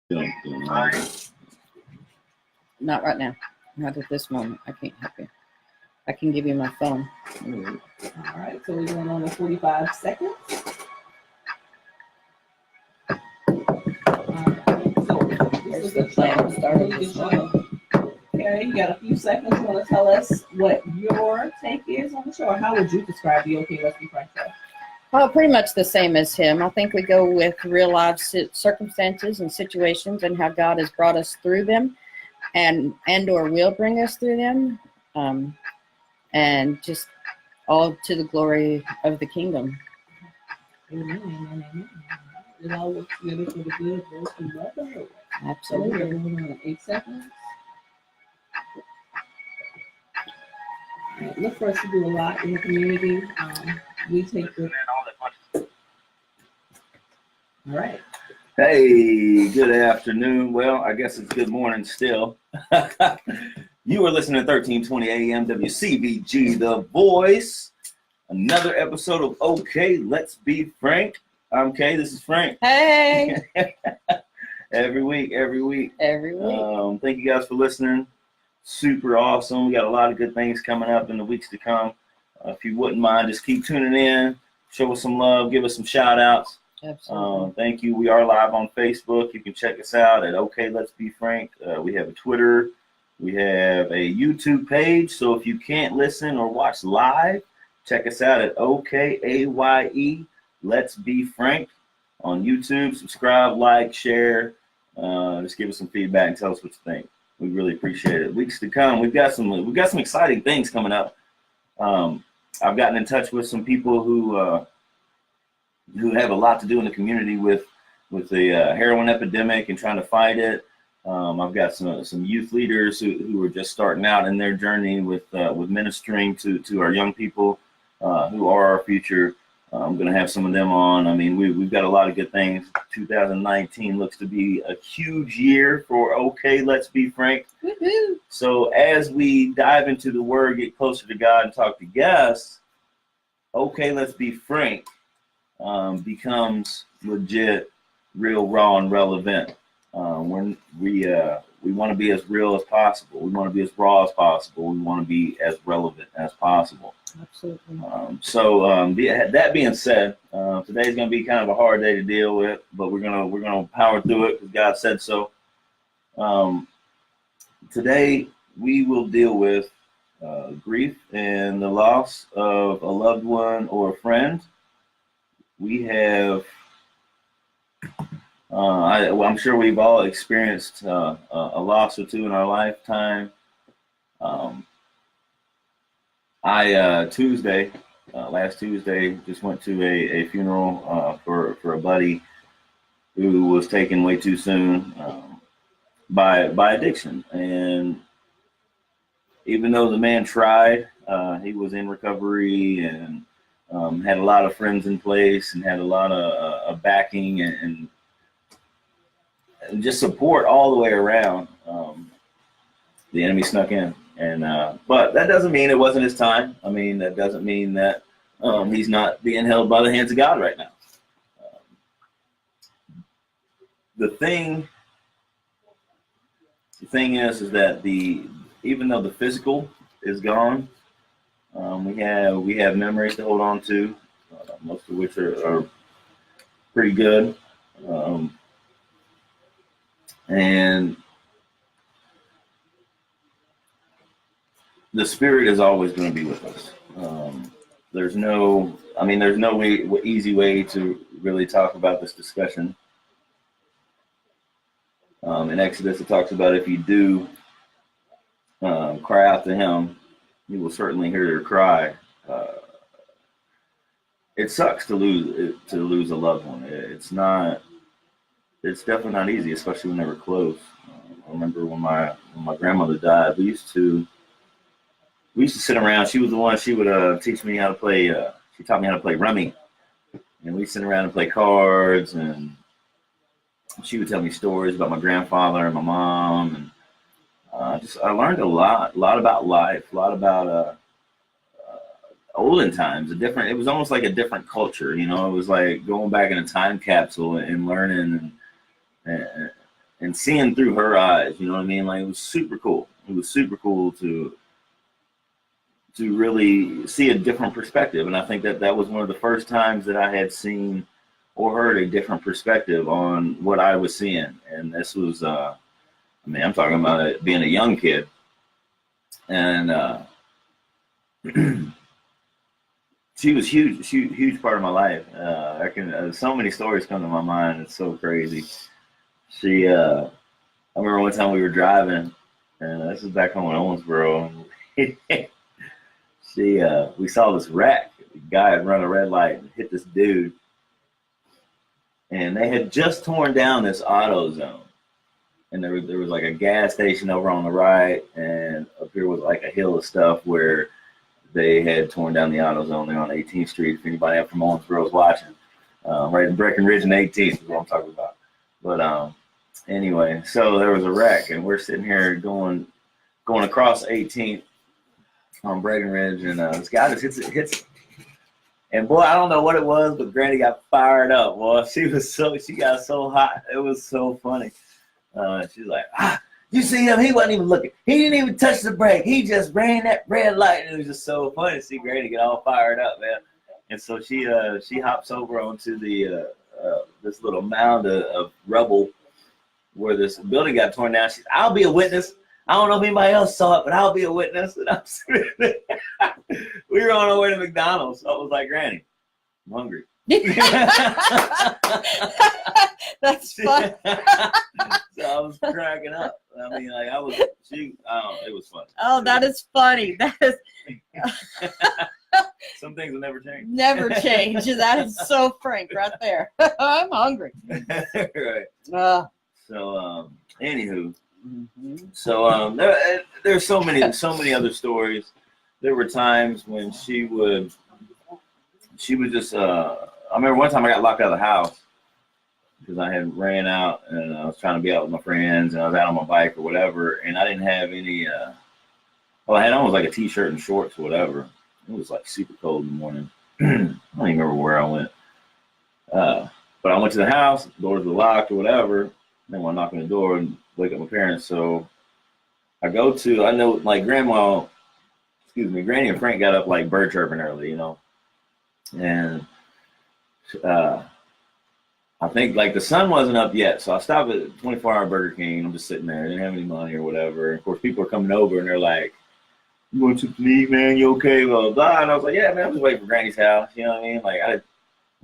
Not right now. Not at this moment. I can't help you. I can give you my phone. All right, so we're going on the 45 seconds. So this is the plan. Started this show. Okay, you got a few seconds. You want to tell us what your take is on the show, or how would you describe the OK Let's Be Frank show? Well, pretty much the same as him. I think we go with real life circumstances and situations and how God has brought us through them and or will bring us through them. And just all to the glory of the kingdom. Amen, amen, amen. It all works together for the good of those who love the Lord. Absolutely. So we're going on 8 seconds. All right, look for us to do a lot in the community. We take the... All right. Hey, good afternoon. Well, I guess it's good morning still. You are listening to 1320 AM WCVG, The Voice. Another episode of OK, Let's Be Frank. I'm Kay, this is Frank. Hey! Every week. Thank you guys for listening. Super awesome. We got a lot of good things coming up in the weeks to come. If you wouldn't mind, just keep tuning in. Show us some love. Give us some shout outs. Absolutely. Thank you. We are live on Facebook. You can check us out at OK, Let's Be Frank. We have a Twitter. We have a YouTube page. So if you can't listen or watch live, check us out at OKaye, Let's Be Frank on YouTube. Subscribe, like, share. Just give us some feedback and tell us what you think. We really appreciate it. Weeks to come, we've got some exciting things coming up. I've gotten in touch with some people who have a lot to do in the community with the heroin epidemic and trying to fight it. I've got some youth leaders who are just starting out in their journey with ministering to our young people who are our future. I'm going to have some of them on. I mean, we've got a lot of good things. 2019 looks to be a huge year for OK, Let's Be Frank. Woo-hoo. So as we dive into the Word, get closer to God, and talk to guests, OK, Let's Be Frank becomes legit, real, raw, and relevant. We want to be as real as possible. We want to be as raw as possible. We want to be as relevant as possible. Absolutely. That being said, today's going to be kind of a hard day to deal with, but we're gonna power through it because God said so. Today we will deal with grief and the loss of a loved one or a friend. We have. I'm sure we've all experienced a loss or two in our lifetime. Last Tuesday, just went to a funeral for a buddy who was taken way too soon by addiction. And even though the man tried, he was in recovery and had a lot of friends in place and had a lot of backing and just support all the way around. The enemy snuck in, but that doesn't mean it wasn't his time. I mean, that doesn't mean that he's not being held by the hands of God right now. The thing is that even though the physical is gone, we have memories to hold on to, most of which are pretty good. And the Spirit is always going to be with us. There's no easy way to really talk about this discussion. In Exodus, it talks about if you do cry out to Him, He will certainly hear your cry. It sucks to lose a loved one. It's definitely not easy, especially when they were close. I remember when my grandmother died, we used to sit around. She was the one. She would teach me how to play. She taught me how to play rummy, and we'd sit around and play cards. And she would tell me stories about my grandfather and my mom, and I learned a lot about life, a lot about olden times. It was almost like a different culture. You know, it was like going back in a time capsule and learning. And and seeing through her eyes, you know what I mean? Like, it was super cool. It was super cool to really see a different perspective. And I think that was one of the first times that I had seen or heard a different perspective on what I was seeing. And this was, I mean, I'm talking about it being a young kid. And she was huge part of my life. I can, so many stories come to my mind. It's so crazy. She, I remember one time we were driving, and this is back home in Owensboro. We saw this wreck. The guy had run a red light and hit this dude. And they had just torn down this auto zone. And there was like a gas station over on the right, and up here was like a hill of stuff where they had torn down the auto zone there on 18th Street. If anybody up from Owensboro is watching, right in Breckenridge and 18th is what I'm talking about. But anyway, so there was a wreck, and we're sitting here going across 18th on Breckenridge, and this guy just hits. And boy, I don't know what it was, but Granny got fired up. Boy, she got so hot. It was so funny. She's like, you see him? He wasn't even looking. He didn't even touch the brake. He just ran that red light. And it was just so funny to see Granny get all fired up, man. And so she hops over onto the this little mound of rubble where this building got torn down. She's, I'll be a witness. I don't know if anybody else saw it, but I'll be a witness. And I'm sitting there. We were on our way to McDonald's. So I was like, Granny, I'm hungry. That's fun. So I was cracking up. I mean, like it was funny. Oh, that is funny. That is some things will never change. Never change. That is so Frank right there. I'm hungry. Right. So anywho, so there's so many other stories. There were times when she would just I remember one time I got locked out of the house because I had ran out and I was trying to be out with my friends, and I was out on my bike or whatever, and I didn't have any I had almost like a t-shirt and shorts or whatever. It was like super cold in the morning. I don't even remember where I went. But I went to the house, the doors were locked or whatever. I didn't want to knock on the door and wake up my parents. So I know like Granny and Frank got up like bird chirping early, you know. And I think like the sun wasn't up yet, so I stopped at 24-hour Burger King. I'm just sitting there, I didn't have any money or whatever. And of course, people are coming over and they're like, "You want to leave, man? You okay?" Blah, blah, blah. And I was like, "Yeah, man, I'm just waiting for Granny's house." You know what I mean? Like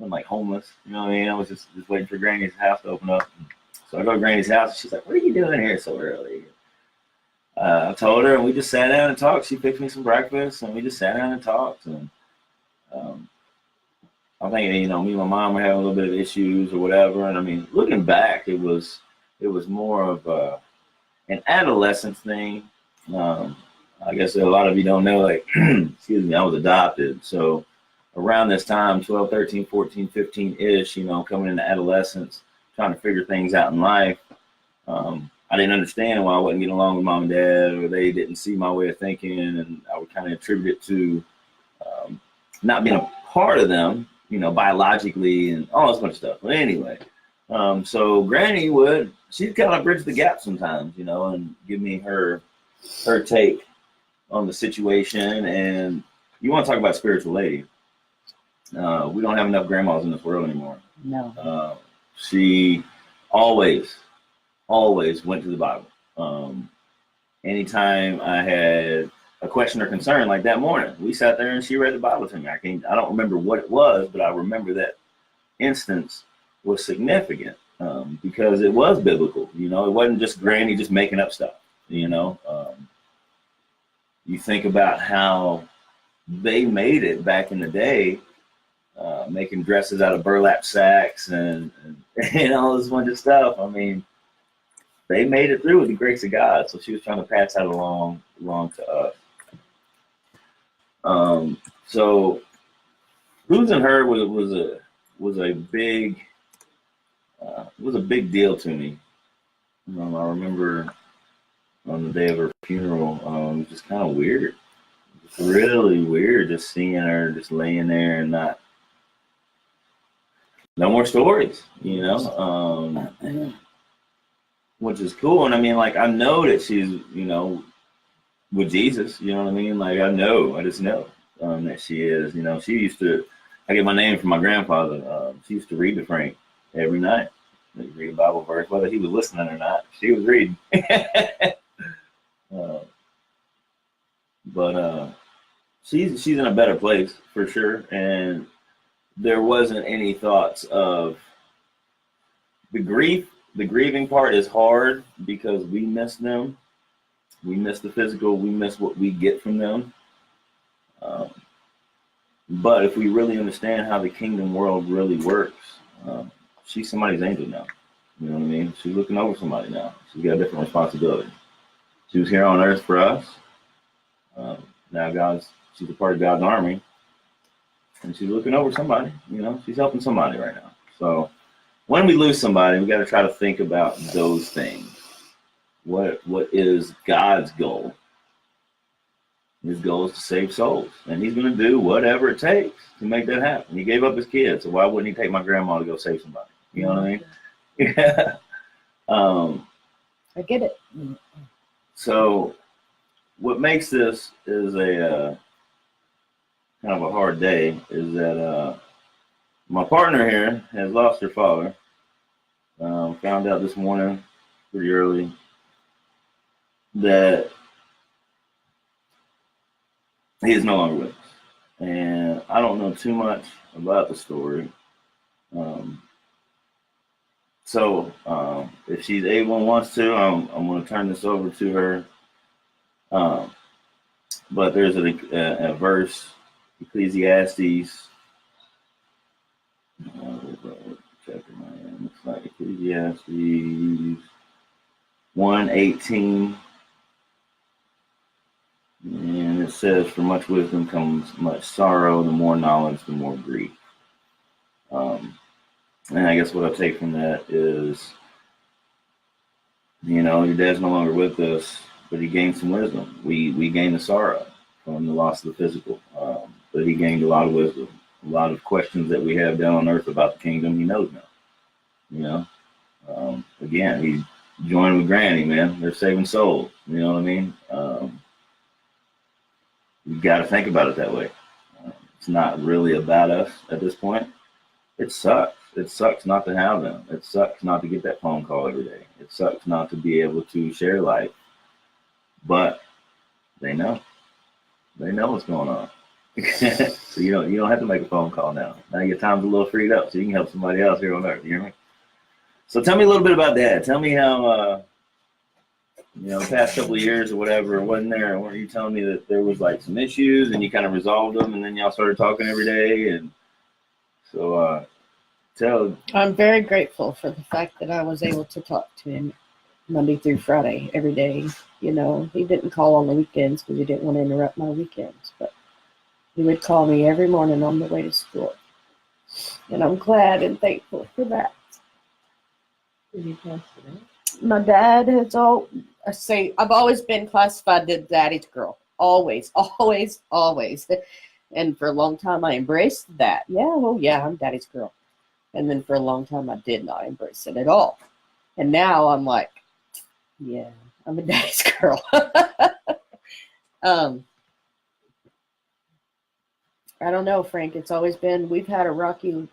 I'm like homeless. You know what I mean? I was just waiting for Granny's house to open up. So I go to Granny's house, and she's like, "What are you doing here so early?" I told her, and we just sat down and talked. She picked me some breakfast, and we just sat down and talked. And I think, you know, me and my mom were having a little bit of issues or whatever. And I mean, looking back, it was more of an adolescence thing. I guess a lot of you don't know, like, excuse me, I was adopted. So around this time, 12, 13, 14, 15-ish, you know, coming into adolescence, trying to figure things out in life. I didn't understand why I wasn't getting along with mom and dad, or they didn't see my way of thinking. And I would kind of attribute it to not being a part of them, you know, biologically and all this bunch of stuff. But anyway, so Granny she'd kind of bridge the gap sometimes, you know, and give me her take on the situation. And you want to talk about spiritual lady. We don't have enough grandmas in this world anymore. No. She always went to the Bible. Anytime I had a question or concern, like that morning, we sat there and she read the Bible to me. I don't remember what it was, but I remember that instance was significant because it was biblical. You know, it wasn't just Granny just making up stuff. You know, you think about how they made it back in the day, making dresses out of burlap sacks and all this bunch of stuff. I mean, they made it through with the grace of God. So she was trying to pass that along to us. So losing her was a big deal to me. I remember on the day of her funeral, it was just kind of weird. It was really weird just seeing her just laying there and no more stories, you know. which is cool. And I mean, like, I know that she's, you know, with Jesus, you know what I mean? Like, I just know that she is, you know, she used to, I get my name from my grandfather. She used to read to Frank every night. Like, read a Bible verse, whether he was listening or not, she was reading. But she's in a better place for sure. And there wasn't any thoughts of the grieving part is hard because we miss them. We miss the physical. We miss what we get from them. But if we really understand how the kingdom world really works, she's somebody's angel now. You know what I mean? She's looking over somebody now. She's got a different responsibility. She was here on earth for us. Now she's a part of God's army. And she's looking over somebody. You know, she's helping somebody right now. So when we lose somebody, we got to try to think about those things. What is God's goal? His goal is to save souls, and he's going to do whatever it takes to make that happen. He gave up his kids, so why wouldn't he take my grandma to go save somebody? You know what I mean? Yeah. I get it. So what makes this is a kind of a hard day is that my partner here has lost her father. Found out this morning pretty early that he is no longer with us. And I don't know too much about the story. So if she's able and wants to, I'm going to turn this over to her. But there's a verse, Ecclesiastes. Chapter 9. Looks like Ecclesiastes 1:18. And it says, "For much wisdom comes much sorrow. The more knowledge, the more grief." And I guess what I take from that is, you know, your dad's no longer with us, but he gained some wisdom. We gained the sorrow from the loss of the physical, but he gained a lot of wisdom. A lot of questions that we have down on earth about the kingdom, he knows now. You know, again, he's joined with Granny, man. They're saving souls. You know what I mean? You got to think about it that way. It's not really about us at this point. It sucks. It sucks not to have them. It sucks not to get that phone call every day. It sucks not to be able to share life. But they know. They know what's going on. So you don't have to make a phone call now. Now your time's a little freed up, so you can help somebody else here on earth. You hear me? So tell me a little bit about that. Tell me how you know, the past couple of years or whatever, weren't you telling me that there was like some issues and you kind of resolved them and then y'all started talking every day? And so I'm very grateful for the fact that I was able to talk to him Monday through Friday every day. You know, he didn't call on the weekends because he didn't want to interrupt my weekends, but he would call me every morning on the way to school. And I'm glad and thankful for that. My dad has I've always been classified as daddy's girl. Always, always, always. And for a long time I embraced that. Yeah, I'm daddy's girl. And then for a long time I did not embrace it at all. And now I'm like, yeah, I'm a daddy's girl. I don't know, Frank. It's always been, we've had a rocky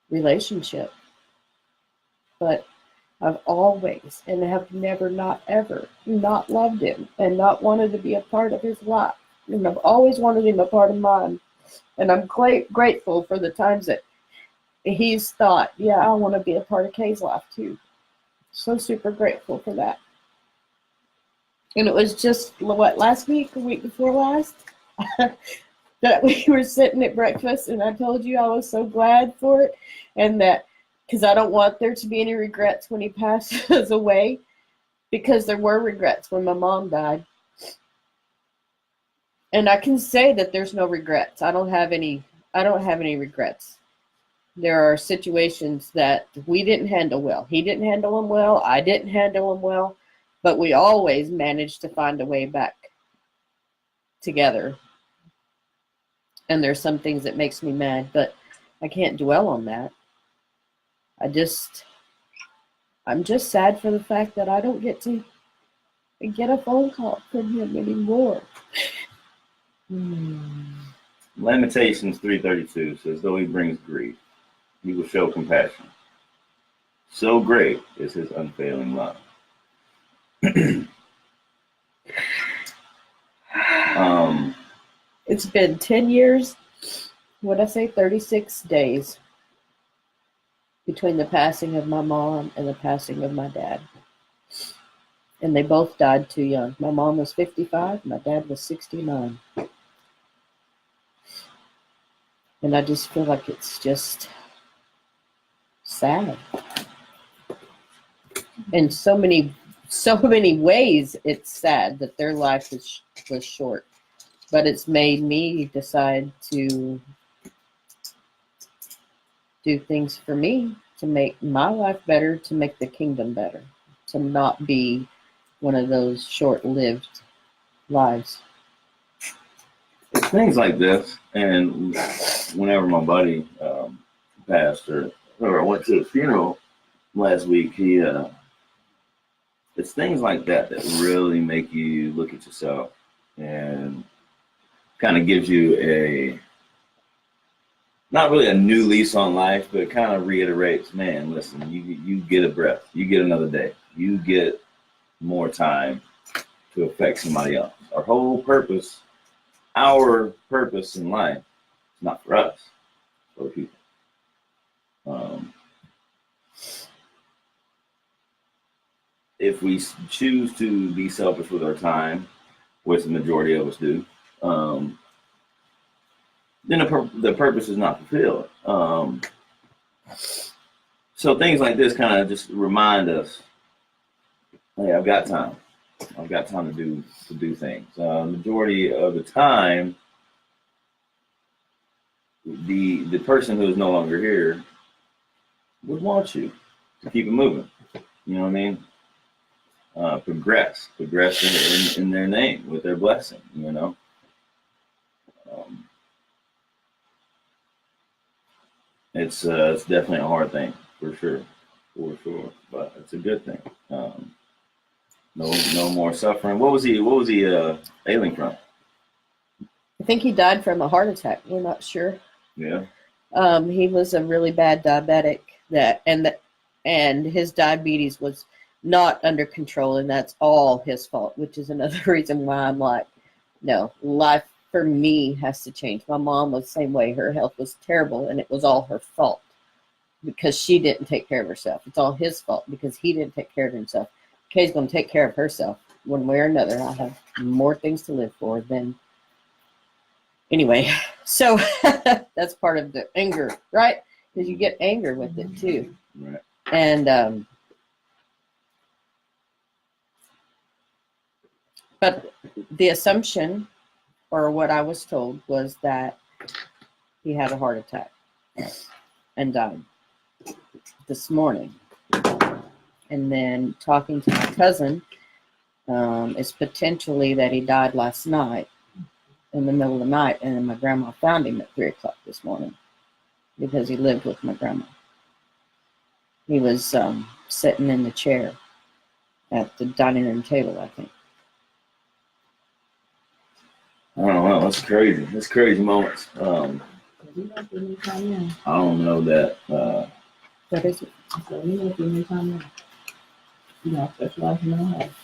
relationship. But I've always, and have never, not ever, not loved him and not wanted to be a part of his life. And I've always wanted him a part of mine. And I'm grateful for the times that he's thought, yeah, I want to be a part of Kay's life too. So super grateful for that. And it was just, last week, a week before last, that we were sitting at breakfast and I told you I was so glad for it. And that, because I don't want there to be any regrets when he passes away, because there were regrets when my mom died. And I can say that there's no regrets. I don't have any regrets. There are situations that we didn't handle well. He didn't handle them well. I didn't handle them well. But we always managed to find a way back together. And there's some things that makes me mad, but I can't dwell on that. I'm just sad for the fact that I don't get to get a phone call from him anymore. Lamentations 3:32 says, though he brings grief, he will show compassion. So great is his unfailing love. It's been 10 years, what'd I say, 36 days between the passing of my mom and the passing of my dad. And they both died too young. My mom was 55, my dad was 69. And I just feel like it's just sad. In so many ways, it's sad that their life was short. But it's made me decide to do things for me, to make my life better, to make the kingdom better, to not be one of those short-lived lives. It's things like this, and whenever my buddy passed, or I went to a funeral last week, it's things like that that really make you look at yourself and kind of gives you not really a new lease on life, but it kind of reiterates, man, listen, you get a breath, you get another day, you get more time to affect somebody else. Our purpose in life is not for us, it's for people. If we choose to be selfish with our time, which the majority of us do, then the purpose is not fulfilled. So things like this kind of just remind us, hey, I've got time. I've got time to do things. Majority of the time, the person who is no longer here would want you to keep it moving. You know what I mean? Progress in their name with their blessing. You know. It's definitely a hard thing for sure, but it's a good thing. No more suffering. What was he ailing from? I think he died from a heart attack. We're not sure. Yeah. He was a really bad diabetic and his diabetes was not under control, and that's all his fault, which is another reason why I'm like, no, life for me has to change. My mom was the same way. Her health was terrible, and it was all her fault because she didn't take care of herself. It's all his fault because he didn't take care of himself. Kay's going to take care of herself one way or another. I have more things to live for than... Anyway, so that's part of the anger, right? Because you get anger with it too. Right. And but the assumption, or what I was told, was that he had a heart attack and died this morning. And then talking to my cousin, it's potentially that he died last night in the middle of the night, and then my grandma found him at 3 o'clock this morning because he lived with my grandma. He was sitting in the chair at the dining room table, I think. I don't know. That's crazy. That's crazy moments. I don't know that. What is it?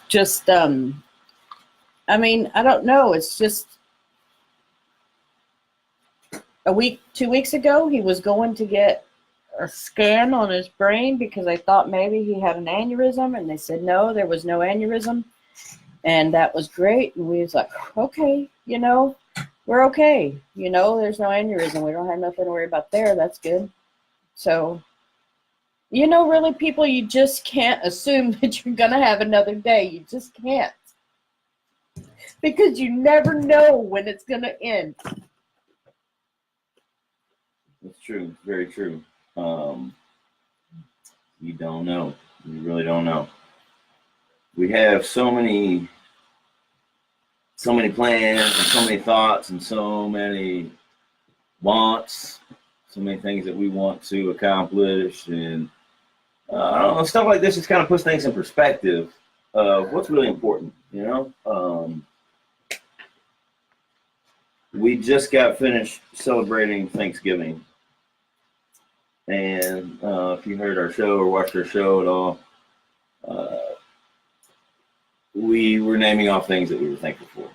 Just, I mean, I don't know. It's just a week, 2 weeks ago, he was going to get a scan on his brain because they thought maybe he had an aneurysm, and they said no, there was no aneurysm. And that was great. And we was like, okay, you know, we're okay. You know, there's no aneurysm. We don't have nothing to worry about there. That's good. So, you know, really, people, you just can't assume that you're going to have another day. You just can't. Because you never know when it's going to end. That's true. Very true. You don't know. You really don't know. We have so many plans and so many thoughts and so many wants, so many things that we want to accomplish, and I don't know, stuff like this just kind of puts things in perspective of what's really important, you know? We just got finished celebrating Thanksgiving. And if you heard our show or watched our show at all, we were naming off things that we were thankful for.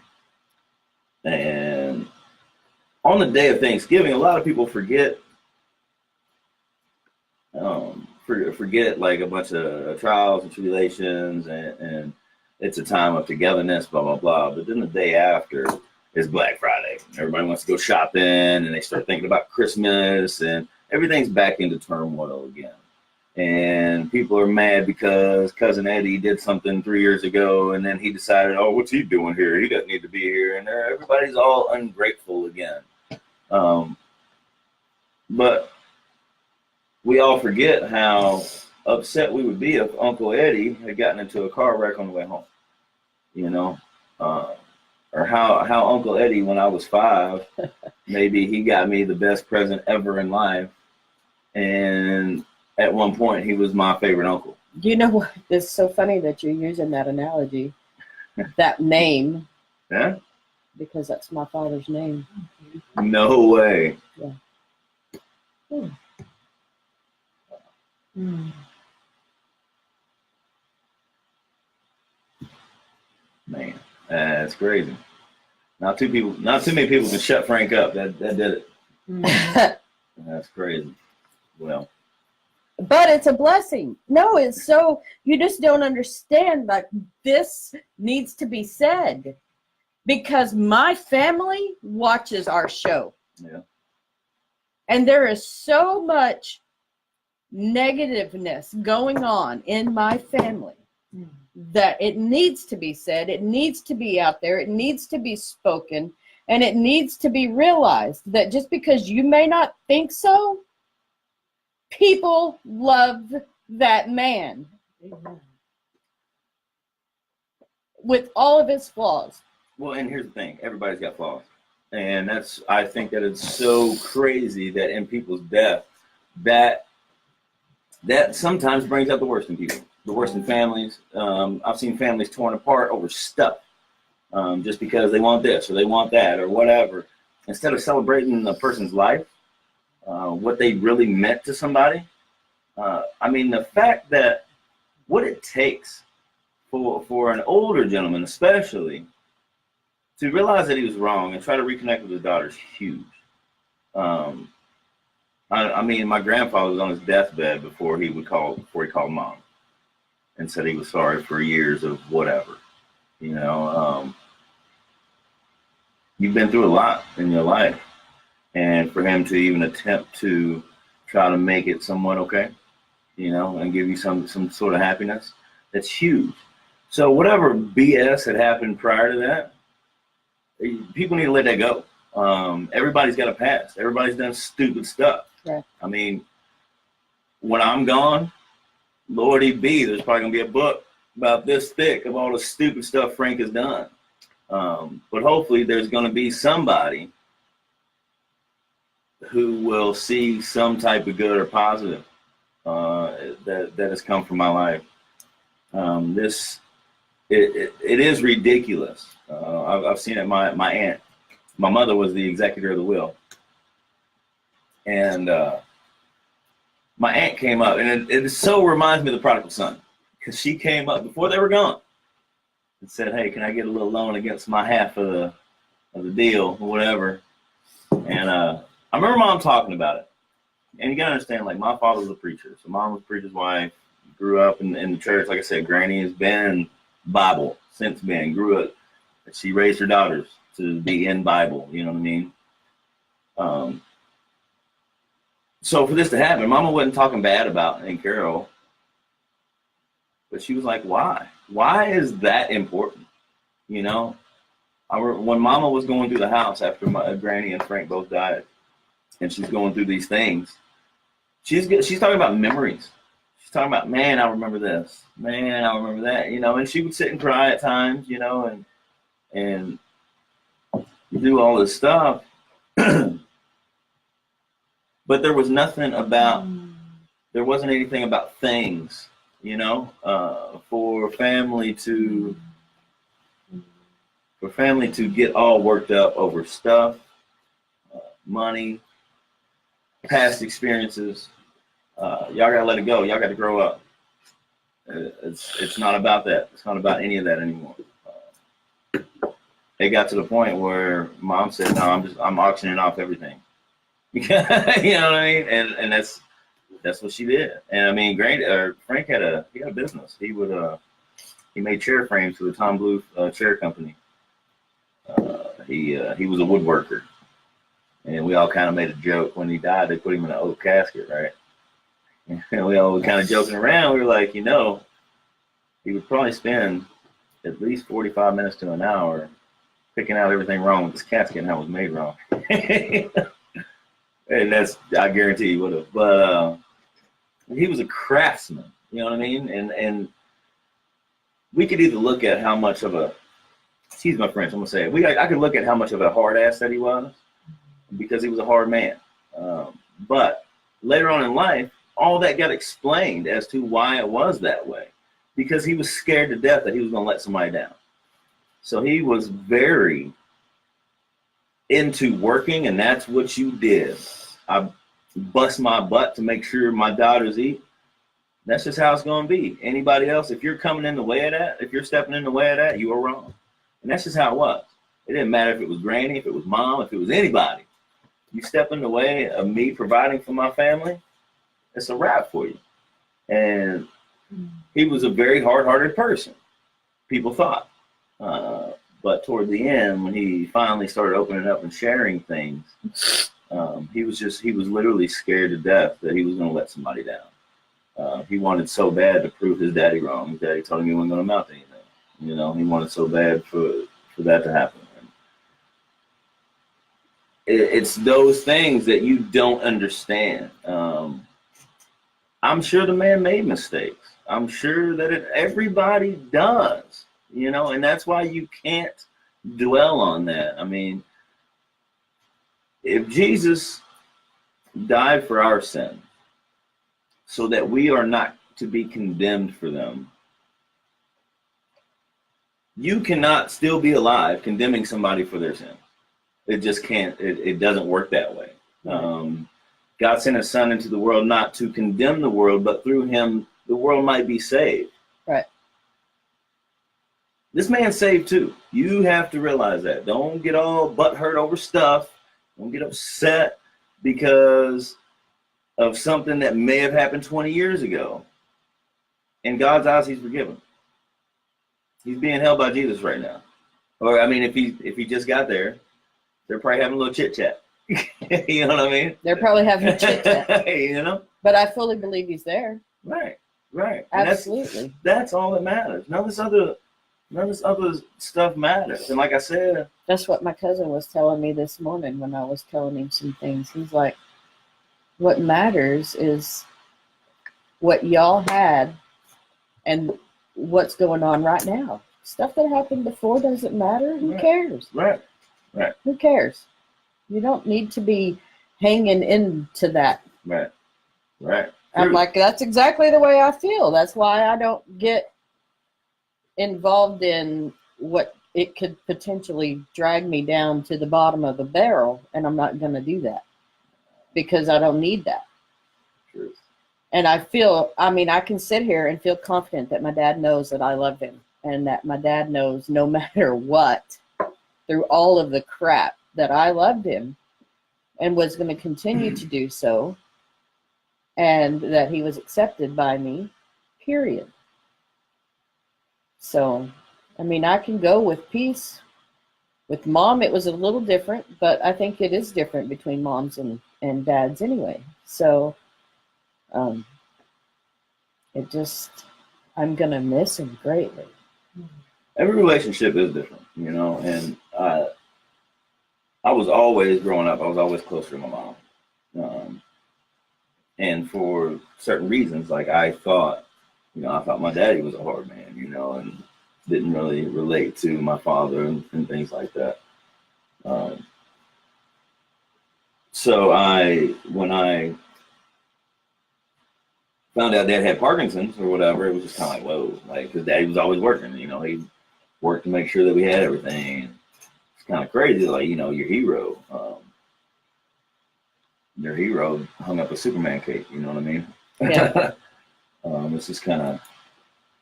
And on the day of Thanksgiving, a lot of people forget like a bunch of trials and tribulations, and it's a time of togetherness, blah, blah, blah. But then the day after is Black Friday. Everybody wants to go shopping, and they start thinking about Christmas, and everything's back into turmoil again. And people are mad because Cousin Eddie did something 3 years ago, and then he decided, oh, what's he doing here? He doesn't need to be here. And everybody's all ungrateful again. But we all forget how upset we would be if Uncle Eddie had gotten into a car wreck on the way home, you know, or how Uncle Eddie, when I was 5, maybe he got me the best present ever in life, and at one point he was my favorite uncle. You know what? It's so funny that you're using that analogy, that name. Yeah, because that's my father's name. no way. Yeah. Mm. Man, that's crazy. Not too many people can shut Frank up. That did it. That's crazy. Well, but it's a blessing. No, it's so, you just don't understand. Like, this needs to be said because my family watches our show. Yeah. And there is so much negativeness going on in my family that it needs to be said. It needs to be out there. It needs to be spoken. And it needs to be realized that just because you may not think so, people love that man with all of his flaws. Well, and here's the thing. Everybody's got flaws. And I think that it's so crazy that in people's death, that sometimes brings out the worst in people, the worst in families. I've seen families torn apart over stuff, just because they want this or they want that or whatever. Instead of celebrating a person's life, what they really meant to somebody. I mean, the fact that what it takes for an older gentleman, especially, to realize that he was wrong and try to reconnect with his daughter is huge. I mean, my grandfather was on his deathbed before he called mom and said he was sorry for years of whatever. You know, you've been through a lot in your life, and for him to even attempt to try to make it somewhat okay, you know, and give you some sort of happiness, that's huge. So whatever BS had happened prior to that, people need to let that go. Everybody's got a past. Everybody's done stupid stuff. Right. I mean, when I'm gone, Lordy be, there's probably gonna be a book about this thick of all the stupid stuff Frank has done. But hopefully there's gonna be somebody who will see some type of good or positive that has come from my life. It is ridiculous. I've seen it. My aunt, my mother was the executor of the will, and my aunt came up, and it so reminds me of the prodigal son, because she came up before they were gone and said, "Hey, can I get a little loan against my half of the deal or whatever?" And I remember Mom talking about it, and you gotta understand, like, my father was a preacher, so Mom was a preacher's wife, grew up in the church. Like I said, Granny has been Bible since then, grew up. She raised her daughters to be in Bible, you know what I mean? So for this to happen, Mama wasn't talking bad about Aunt Carol, but she was like, why? Why is that important? You know, when Mama was going through the house after my Granny and Frank both died, and she's going through these things, she's talking about memories. She's talking about, man, I remember this. Man, I remember that. You know, and she would sit and cry at times, you know, and do all this stuff. But there was nothing about there wasn't anything about things, you know, for family to get all worked up over stuff, money, past experiences. Y'all gotta let it go. Y'all got to grow up. It's not about that. It's not about any of that anymore. It got to the point where mom said, "No, I'm auctioning off everything." You know what I mean? And that's what she did. And I mean, Frank had a business. He made chair frames for the Tom Blue chair company. He was a woodworker, and we all kind of made a joke when he died. They put him in an oak casket, right? And we all were kind of joking around. We were like, he would probably spend at least 45 minutes to an hour picking out everything wrong with this casket and how it was made wrong. And I guarantee he would have. But he was a craftsman, you know what I mean? And we could either look at how much of a, excuse my French, I'm gonna say it. I could look at how much of a hard ass that he was, because he was a hard man. But later on in life, all that got explained as to why it was that way, because he was scared to death that he was gonna let somebody down. So he was very into working, and that's what you did. I bust my butt to make sure my daughters eat. That's just how it's going to be. Anybody else, if you're coming in the way of that, if you're stepping in the way of that, you are wrong. And that's just how it was. It didn't matter if it was granny, if it was mom, if it was anybody. You step in the way of me providing for my family, it's a wrap for you. And he was a very hard-hearted person, people thought. But toward the end, when he finally started opening up and sharing things, he was literally scared to death that he was going to let somebody down. He wanted so bad to prove his daddy wrong. His daddy told him he wasn't going to amount to anything. You know, he wanted so bad for that to happen. It's those things that you don't understand. I'm sure the man made mistakes. I'm sure that everybody does, you know, and that's why you can't dwell on that. I mean, if Jesus died for our sin so that we are not to be condemned for them, you cannot still be alive condemning somebody for their sin. It just can't. It doesn't work that way. God sent his son into the world not to condemn the world, but through him, the world might be saved. Right. This man's saved too. You have to realize that. Don't get all butthurt over stuff. Don't get upset because of something that may have happened 20 years ago. In God's eyes, he's forgiven. He's being held by Jesus right now. Or, I mean, if he just got there, they're probably having a little chit chat. You know what I mean? They're probably having a chit chat. You know? But I fully believe he's there. Right. And Absolutely. That's all that matters. None of this other stuff matters. And like I said, that's what my cousin was telling me this morning when I was telling him some things. He's like, what matters is what y'all had and what's going on right now. Stuff that happened before doesn't matter. Who cares? Right. Who cares? You don't need to be hanging into that. Right. I'm like, that's exactly the way I feel. That's why I don't get involved in what it could potentially drag me down to the bottom of the barrel, and I'm not going to do that because I don't need that. True. And I can sit here and feel confident that my dad knows that I love him, and that my dad knows no matter what, through all of the crap, that I loved him and was going to continue to do so, and that he was accepted by me, period. So, I mean, I can go with peace. With mom, it was a little different, but I think it is different between moms and dads anyway. So, I'm going to miss him greatly. Every relationship is different, you know, and I was always, growing up, I was always closer to my mom. And for certain reasons, like I thought my daddy was a hard man, you know, and didn't really relate to my father and things like that. So when I found out Dad had Parkinson's or whatever, it was just kind of like, whoa, like, because Daddy was always working, you know, he worked to make sure that we had everything. It's kind of crazy, like, you know, your hero hung up a Superman cape, you know what I mean? Yeah. It's just kind of,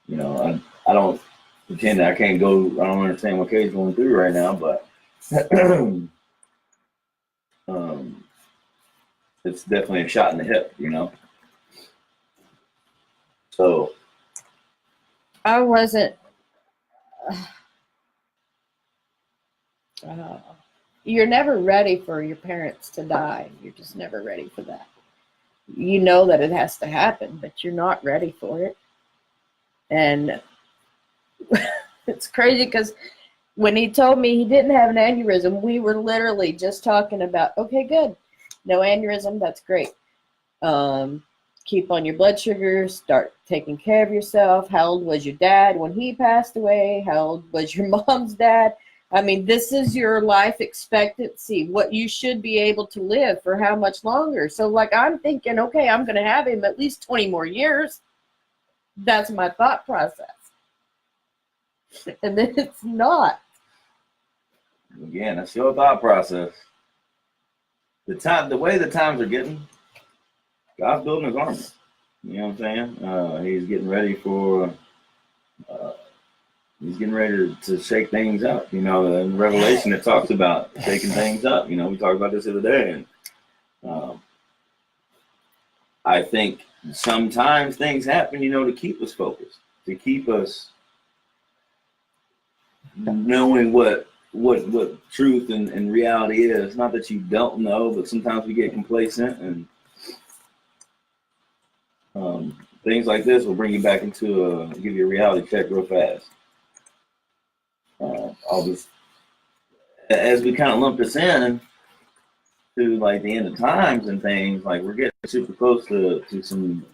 you know, I don't pretend that I can't go, I don't understand what Kaye's going through right now, but it's definitely a shot in the hip, you know? So. I wasn't, you're never ready for your parents to die. You're just never ready for that. You know that it has to happen, but you're not ready for it. And it's crazy because when he told me he didn't have an aneurysm, we were literally just talking about, okay, good. No aneurysm, that's great. Keep on your blood sugar, start taking care of yourself. How old was your dad when he passed away? How old was your mom's dad? I mean, this is your life expectancy, what you should be able to live for how much longer. So, like, I'm thinking, okay, I'm going to have him at least 20 more years. That's my thought process. And then it's not. Again, that's your thought process. The way the times are getting, God's building his army. You know what I'm saying? He's getting ready for. He's getting ready to shake things up. You know, in Revelation it talks about shaking things up. You know, we talked about this the other day, and I think sometimes things happen, you know, to keep us focused, to keep us knowing what truth and reality is. Not that you don't know, but sometimes we get complacent, and things like this will bring you back into give you a reality check real fast. All this, as we kind of lump this in to like the end of times and things, like we're getting super close to some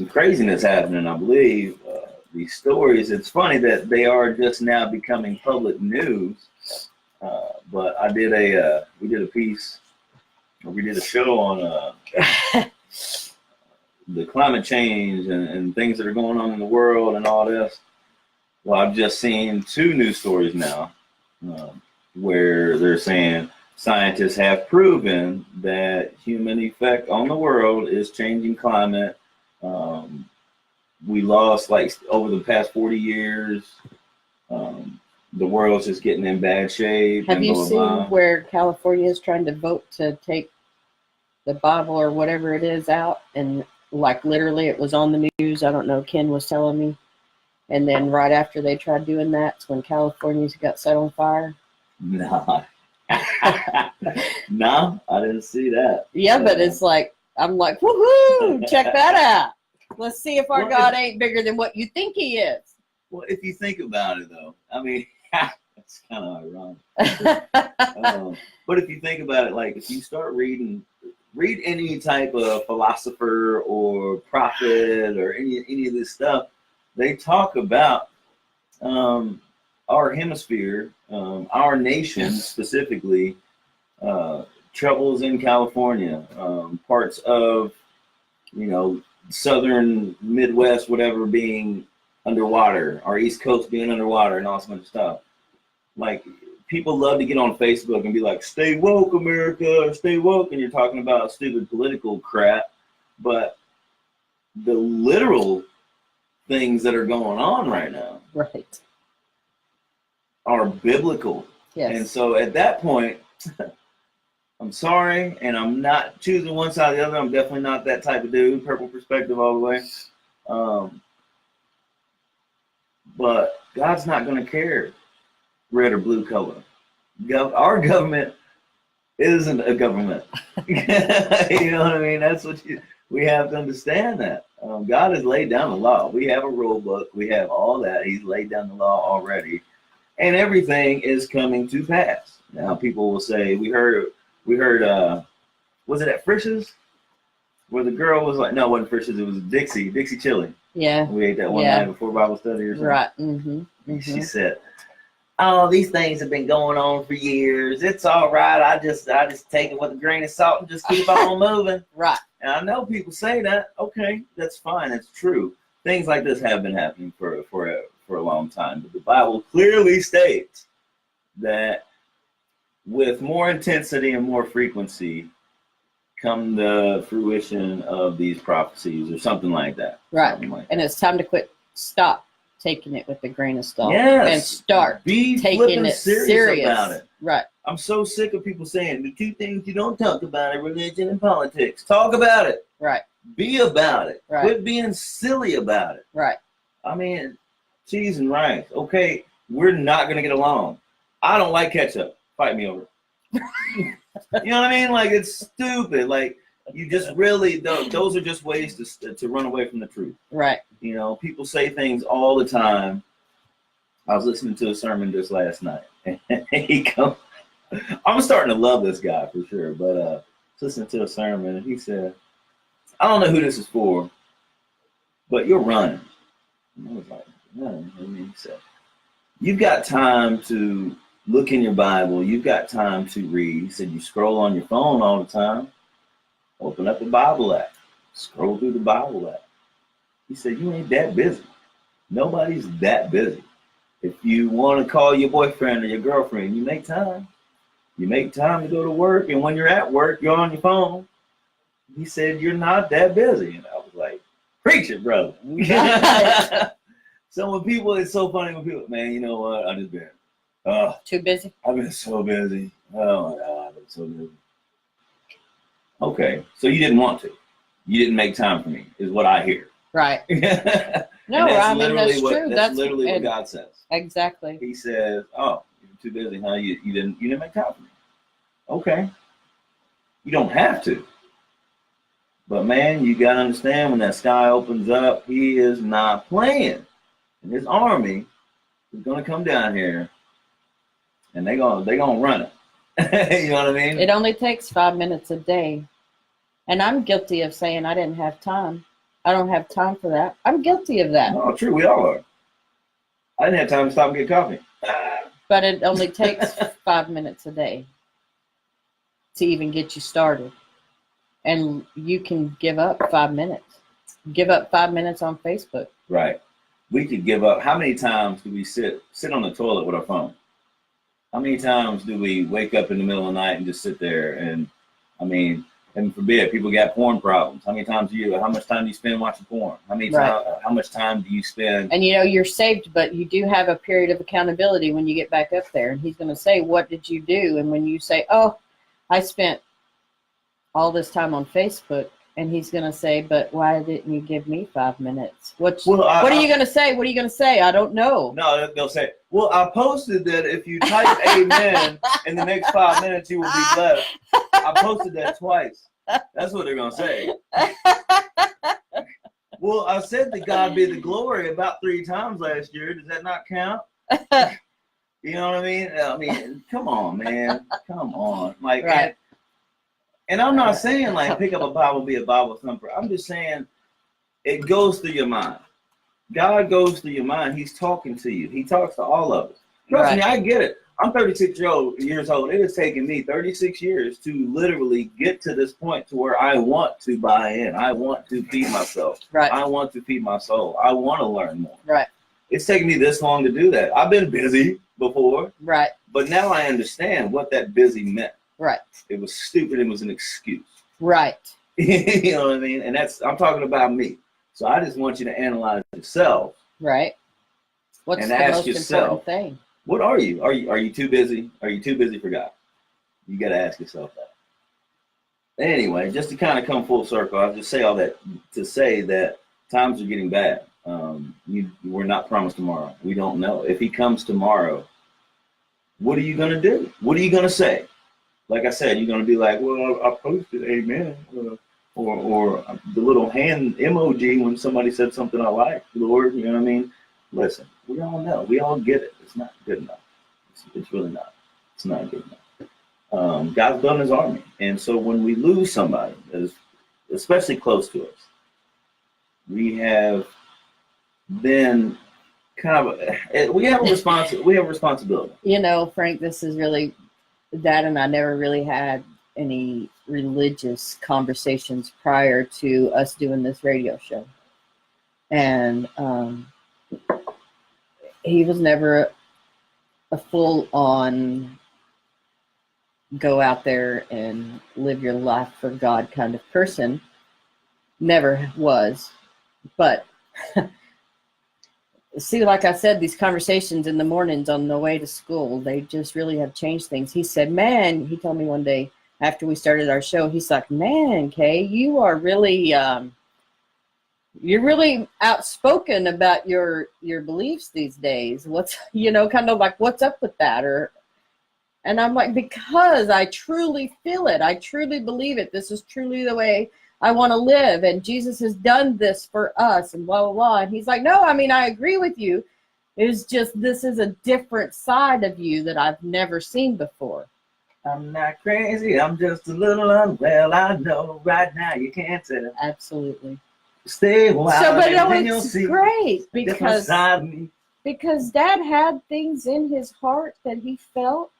craziness happening. I believe these stories. It's funny that they are just now becoming public news. But we did a piece, or we did a show on the climate change and things that are going on in the world and all this. Well, I've just seen 2 news stories now where they're saying scientists have proven that human effect on the world is changing climate. We lost, like, over the past 40 years, the world's just getting in bad shape. Have you seen where California is trying to vote to take the Bible or whatever it is out? And, like, literally it was on the news. I don't know, Ken was telling me. And then right after they tried doing that, it's when California's got set on fire. No. No, I didn't see that. Yeah, but it's like, I'm like, woohoo, check that out. Let's see if our God ain't bigger than what you think he is. Well, if you think about it, though, I mean, that's kind of ironic. But if you think about it, like, if you start read any type of philosopher or prophet or any of this stuff, they talk about our hemisphere, our nation specifically, troubles in California, parts of, you know, southern Midwest, whatever, being underwater, our East Coast being underwater, and all this bunch of stuff. Like, people love to get on Facebook and be like, "Stay woke, America, stay woke," and you're talking about stupid political crap, but the literal things that are going on right now, right, are biblical. Yes. And so at that point, I'm sorry, and I'm not choosing one side or the other. I'm definitely not that type of dude, purple perspective all the way. But God's not going to care red or blue color. Our government isn't a government. You know what I mean? That's what we have to understand that. God has laid down the law. We have a rule book. We have all that. He's laid down the law already. And everything is coming to pass. Now, people will say, we heard, was it at Frisch's? Where the girl was like, no, it wasn't Frisch's, it was Dixie Chili. Yeah. We ate that one night before Bible study or something. Right. Mm-hmm. Mm-hmm. She said, "Oh, these things have been going on for years. It's all right. I just take it with a grain of salt and just keep on moving." Right. And I know people say that. Okay, that's fine. It's true. Things like this have been happening for a long time. But the Bible clearly states that with more intensity and more frequency come the fruition of these prophecies or something like that. Right. Like and it's time to stop taking it with a grain of salt. Yes. And start be taking it serious about it. Right. I'm so sick of people saying the two things you don't talk about are religion and politics. Talk about it. Right. Be about it. Right. Quit being silly about it. Right. I mean, cheese and rice. Okay, we're not going to get along. I don't like ketchup. Fight me over it. You know what I mean? Like, it's stupid. Like, you just really, those are just ways to run away from the truth. Right. You know, people say things all the time. I was listening to a sermon just last night. And I'm starting to love this guy for sure. But listening to a sermon, and he said, I don't know who this is for, but you're running. And I was like, running? And he said, you've got time to look in your Bible. You've got time to read. He said, you scroll on your phone all the time. Open up the Bible app. Scroll through the Bible app. He said, you ain't that busy. Nobody's that busy. If you want to call your boyfriend or your girlfriend, you make time. You make time to go to work, and when you're at work, you're on your phone. He said, you're not that busy. And I was like, preach it, brother. So when people, it's so funny when people, man, you know what? I just been too busy. I've been so busy. Oh my God, I've been so busy. Okay, so you didn't want to. You didn't make time for me, is what I hear. Right. No, I mean, that's true. That's literally what God says. Exactly. He says, "Oh, you're too busy, huh? You didn't make time for me." Okay. You don't have to. But man, you gotta understand, when that sky opens up, he is not playing. And his army is gonna come down here, and they're gonna run it. You know what I mean? It only takes 5 minutes a day. And I'm guilty of saying I didn't have time. I don't have time for that. I'm guilty of that. No, true, we all are. I didn't have time to stop and get coffee. But it only takes 5 minutes a day to even get you started. And you can give up 5 minutes. Give up 5 minutes on Facebook. Right. We could give up. How many times do we sit on the toilet with our phone? How many times do we wake up in the middle of the night and just sit there? And I mean, heaven forbid, people got porn problems. How much time do you spend watching porn? How much time do you spend? And you know, you're saved, but you do have a period of accountability when you get back up there. And he's going to say, what did you do? And when you say, oh, I spent all this time on Facebook, and he's going to say, but why didn't you give me 5 minutes? What are you going to say? What are you going to say? I don't know. No, they'll say, well, I posted that if you type amen in the next 5 minutes, you will be blessed. I posted that twice. That's what they're going to say. Well, I said that God be the glory about 3 times last year. Does that not count? You know what I mean? I mean, come on, man. Come on. Like, right. And I'm not saying like pick up a Bible, be a Bible thumper. I'm just saying it goes through your mind. God goes through your mind. He's talking to you. He talks to all of us. Trust me, I get it. I'm 36 years old. It has taken me 36 years to literally get to this point to where I want to buy in. I want to feed myself. Right. I want to feed my soul. I want to learn more. Right. It's taken me this long to do that. I've been busy before. Right. But now I understand what that busy meant. Right. It was stupid. It was an excuse. Right. You know what I mean? And I'm talking about me. So I just want you to analyze yourself. Right. What's and the ask most yourself, important thing? What are you? Are you too busy? Are you too busy for God? You got to ask yourself that. Anyway, just to kind of come full circle, I'll just say all that to say that times are getting bad. We're not promised tomorrow. We don't know. If he comes tomorrow, what are you going to do? What are you going to say? Like I said, you're going to be like, well, I posted amen. Or the little hand emoji when somebody said something I like, Lord, you know what I mean? Listen, we all know. We all get it. It's not good enough. It's really not. It's not good enough. God's building his army. And so when we lose somebody that is especially close to us, we have then kind of, we have a responsibility. You know, Frank, this is really, Dad and I never really had any religious conversations prior to us doing this radio show. And he was never a full-on go out there and live your life for God kind of person. Never was. But see, like I said, these conversations in the mornings on the way to school, they just really have changed things. He said, man, he told me one day after we started our show, he's like, man, Kay, you are really, you're really outspoken about your beliefs these days. What's, kind of like, what's up with that? And I'm like, because I truly feel it. I truly believe it. This is truly the way I want to live. And Jesus has done this for us and blah, blah, blah. And he's like, no, I mean, I agree with you. It's just, this is a different side of you that I've never seen before. I'm not crazy. I'm just a little unwell. I know right now you can't tell. Absolutely. Stay a while. So, but and you'll it's see great different side of me. because Dad had things in his heart that he felt.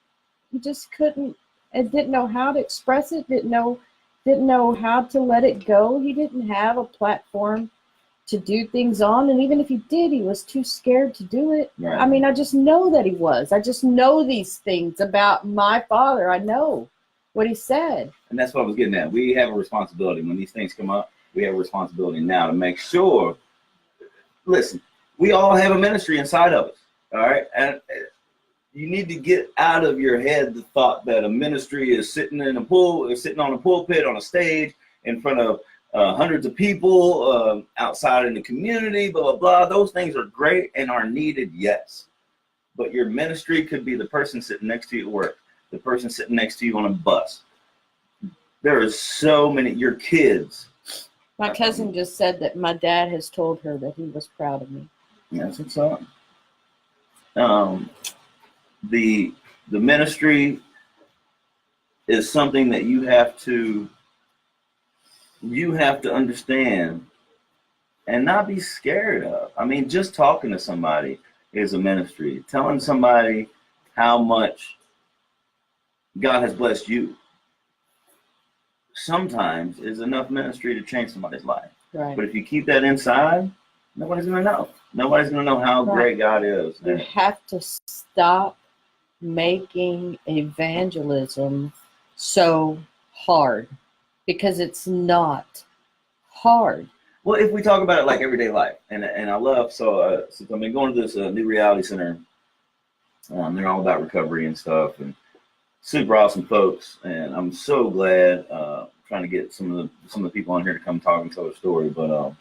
He just couldn't and didn't know how to express it, didn't know how to let it go. He didn't have a platform to do things on. And even if he did, he was too scared to do it. Right. I mean, I just know that he was. I just know these things about my father. I know what he said. And that's what I was getting at. We have a responsibility when these things come up. We have a responsibility now to make sure. Listen, we all have a ministry inside of us. All right. And you need to get out of your head the thought that a ministry is sitting on a pulpit on a stage in front of hundreds of people outside in the community, blah, blah, blah. Those things are great and are needed, yes. But your ministry could be the person sitting next to you at work, the person sitting next to you on a bus. There are so many, your kids. My cousin just said that my dad has told her that he was proud of me. That's what's up. The ministry is something that you have to understand and not be scared of. I mean, just talking to somebody is a ministry. Telling somebody how much God has blessed you sometimes is enough ministry to change somebody's life. Right. But if you keep that inside, nobody's going to know. Nobody's going to know how great God is. You have to stop making evangelism so hard, because it's not hard. Well, if we talk about it like everyday life, and I love, since I've been going to this new reality center, they're all about recovery and stuff, and super awesome folks, and I'm so glad trying to get some of the people on here to come talk and tell their story. But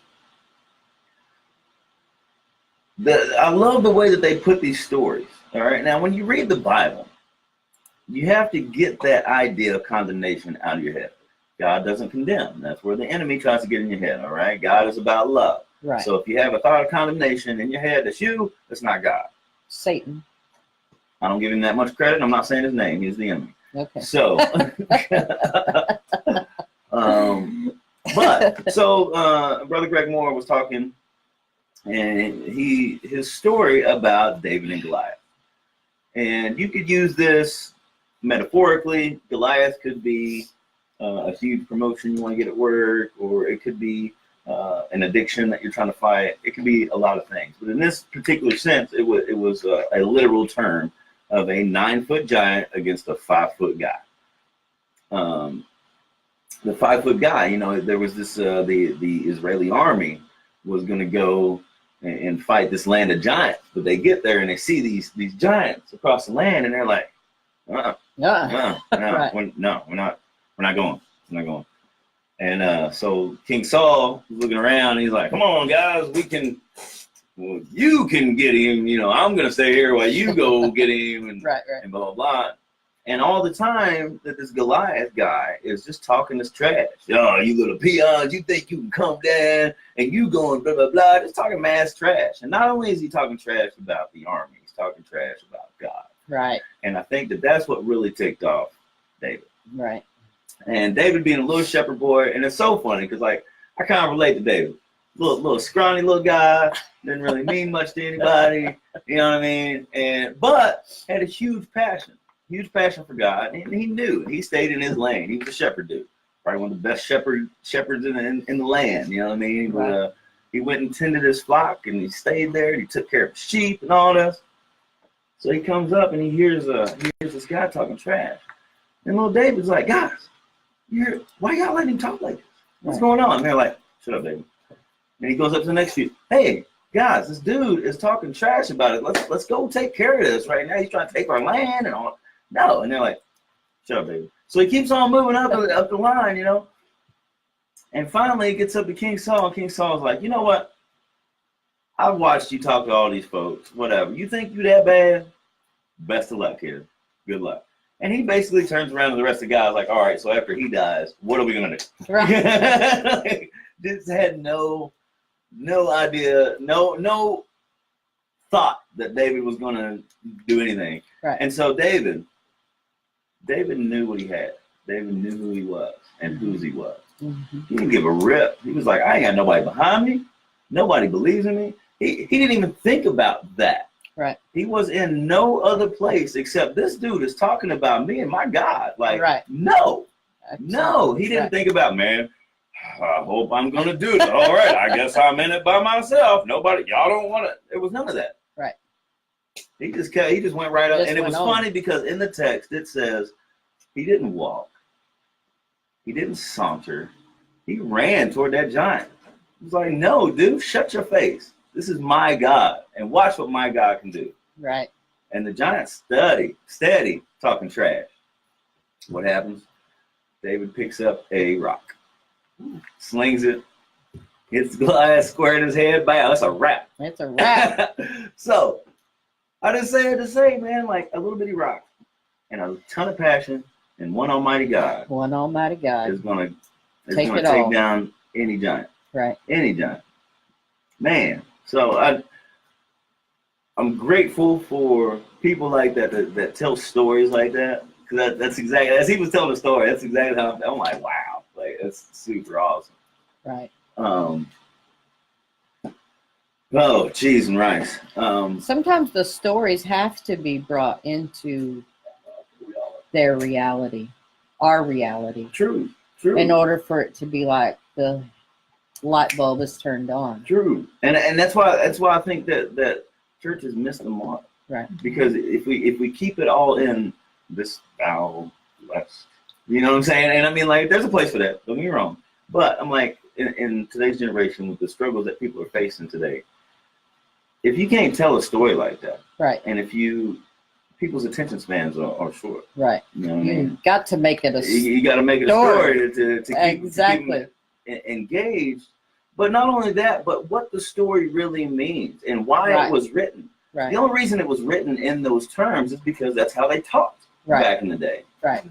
I love the way that they put these stories. All right, now when you read the Bible, you have to get that idea of condemnation out of your head. God doesn't condemn. That's where the enemy tries to get in your head. All right, God is about love. Right. So if you have a thought of condemnation in your head, that's you. That's not God. Satan. I don't give him that much credit. I'm not saying his name. He's the enemy. Okay. So, Brother Greg Moore was talking, and his story about David and Goliath. And you could use this metaphorically. Goliath could be a huge promotion you want to get at work, or it could be an addiction that you're trying to fight. It could be a lot of things. But in this particular sense, it was a literal term of a 9-foot giant against a 5-foot guy. The 5-foot guy, there was this, the Israeli army was going to go and fight this land of giants, but they get there and they see these giants across the land, and they're like, no, Right. we're not going. And so King Saul was looking around, and he's like, come on, guys, you can get him, I'm going to stay here while you go get him, and, Right. and blah, blah, blah. And all the time that this Goliath guy is just talking this trash. Oh, you little peons, you think you can come down and you going blah, blah, blah. Just talking mass trash. And not only is he talking trash about the army, he's talking trash about God. Right. And I think that's what really ticked off David. Right. And David being a little shepherd boy, and it's so funny because, I kind of relate to David. Little scrawny little guy, didn't really mean much to anybody, you know what I mean? But had a huge passion. huge passion for God, and he knew. He stayed in his lane. He was a shepherd dude, probably one of the best shepherds in the land. You know what I mean? Right. But he went and tended his flock, and he stayed there. And he took care of sheep and all this. So he comes up and he hears this guy talking trash, and little David's like, guys, why y'all letting him talk like this? What's going on? And they're like, shut up, David. And he goes up to the next few. Hey, guys, this dude is talking trash about it. Let's go take care of this right now. He's trying to take our land and all. No, and they're like, shut up, David. So he keeps on moving up the line, you know. And finally, he gets up to King Saul, and King Saul's like, you know what? I've watched you talk to all these folks. Whatever. You think you that bad? Best of luck, kid. Good luck. And he basically turns around to the rest of the guys like, all right, so after he dies, what are we gonna do? Right. Like, just had no idea, no thought that David was gonna do anything. Right. And so David knew what he had. David knew who he was and whose he was. Mm-hmm. He didn't give a rip. He was like, I ain't got nobody behind me. Nobody believes in me. He didn't even think about that. Right. He was in no other place except this dude is talking about me and my God. Like, right. No, Absolutely. he didn't think about, man, I hope I'm going to do it. All right, I guess I'm in it by myself. Nobody, y'all don't want it. There was none of that. Right. He just went right up. Just And it was went on. funny because in the text it says he didn't walk. He didn't saunter. He ran toward that giant. He was like, no, dude, shut your face. This is my God. And watch what my God can do. Right. And the giant steady talking trash. What happens? David picks up a rock, slings it, hits the glass square in his head. Bam, that's a wrap. It's a wrap. So I just say it to say, man, like a little bitty rock and a ton of passion and one almighty God. One almighty God. Is gonna Take take all. down any giant. Right. Any giant. Man. So I'm grateful for people like that tell stories like that. Cause that's exactly, as he was telling the story, that's exactly how I'm like, wow, like that's super awesome. Right. Oh, cheese and rice. Sometimes the stories have to be brought into their reality, our reality, True. in order for it to be like the light bulb is turned on. True. And that's why I think that churches miss the mark. Right. Because if we keep it all in this thou blessed, you know what I'm saying? And I mean, like, there's a place for that. Don't get me wrong. But I'm like, in today's generation, with the struggles that people are facing today, if you can't tell a story like that, right, and people's attention spans are short, right, you know what I mean? You got to make it a You got to make it a story to keep, exactly. To keep engaged. But not only that, but what the story really means and why Right. it was written. Right. The only reason it was written in those terms is because that's how they talked back in the day. Right.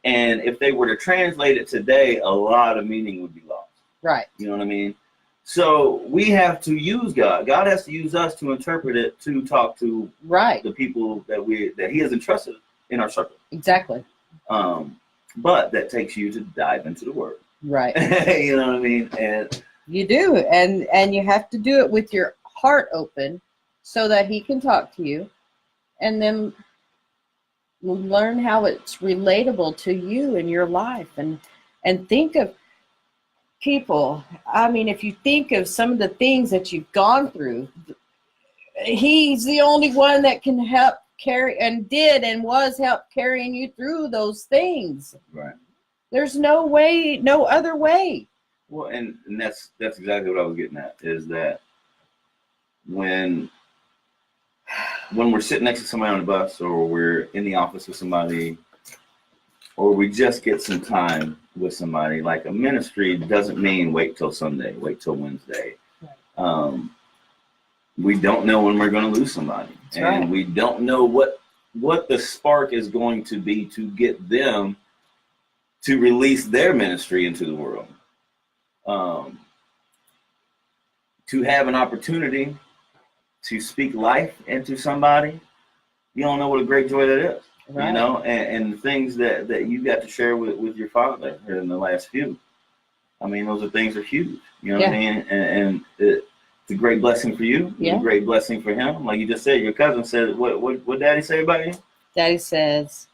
And if they were to translate it today, a lot of meaning would be lost. Right. You know what I mean? So we have to use God. God has to use us to interpret it, to talk to Right. the people that He has entrusted in our circle. Exactly. But that takes you to dive into the Word. Right. You know what I mean? And you do, and you have to do it with your heart open, so that He can talk to you, and then learn how it's relatable to you in your life, and think of people. I mean, if you think of some of the things that you've gone through, He's the only one that can help carry and did and was help carrying you through those things. right. There's no way, no other way. Well, and that's exactly what I was getting at, is that when we're sitting next to somebody on the bus, or we're in the office with somebody, or we just get some time with somebody, like a ministry doesn't mean wait till Sunday, wait till Wednesday. Right. We don't know when we're going to lose somebody. That's and right. We don't know what the spark is going to be to get them to release their ministry into the world. To have an opportunity to speak life into somebody, you don't know what a great joy that is. Right. You know, and the things that you got to share with your father in the last few. I mean, those are things that are huge. You know what I mean? And it's a great blessing for you. It's a great blessing for him. Like you just said, your cousin said, what Daddy say about you? Daddy says,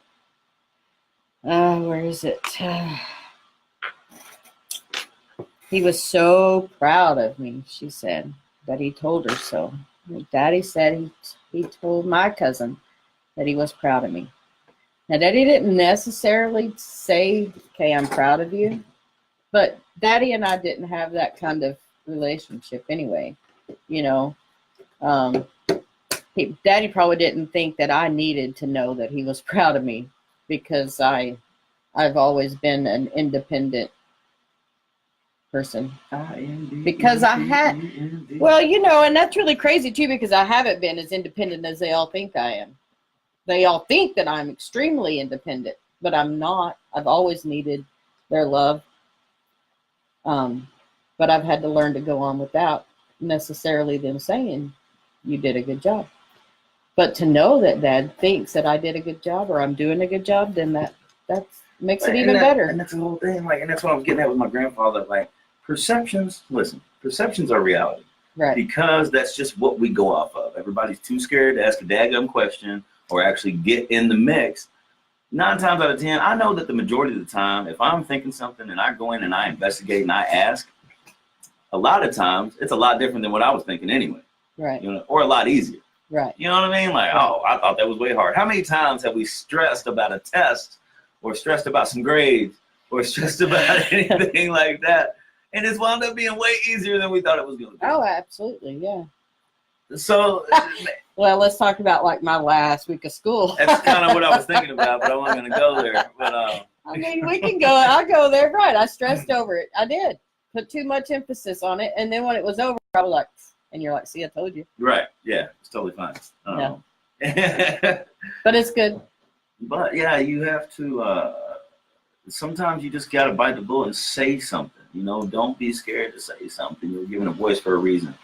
Where is it? He was so proud of me, she said, that he told her so. Daddy said he told my cousin that he was proud of me. Now, Daddy didn't necessarily say, okay, I'm proud of you, but Daddy and I didn't have that kind of relationship anyway. You know, Daddy probably didn't think that I needed to know that he was proud of me because I've always been an independent person. Because I had, well, you know, and that's really crazy too, because I haven't been as independent as they all think I am. They all think that I'm extremely independent, but I'm not. I've always needed their love. But I've had to learn to go on without necessarily them saying, you did a good job. But to know that Dad thinks that I did a good job or I'm doing a good job, then that makes it even better. And that's the whole thing. Like, and that's what I was getting at with my grandfather. Like, perceptions are reality. Right. Because that's just what we go off of. Everybody's too scared to ask a daggum question or actually get in the mix. 9 times out of 10, I know that the majority of the time, if I'm thinking something and I go in and I investigate and I ask, a lot of times it's a lot different than what I was thinking anyway. Right. You know, or a lot easier. Right. You know what I mean? Like, right. Oh, I thought that was way hard. How many times have we stressed about a test or stressed about some grades or stressed about anything like that? And it's wound up being way easier than we thought it was going to be. Oh, absolutely. Yeah. So, well, let's talk about like my last week of school. That's kind of what I was thinking about, but I wasn't going to go there. But I mean, we can go. I'll go there. Right. I stressed over it. I did. Put too much emphasis on it. And then when it was over, I was like, and you're like, see, I told you. Right. Yeah. It's totally fine. No. But it's good. But yeah, you have to, sometimes you just got to bite the bullet and say something. You know, don't be scared to say something. You're given a voice for a reason.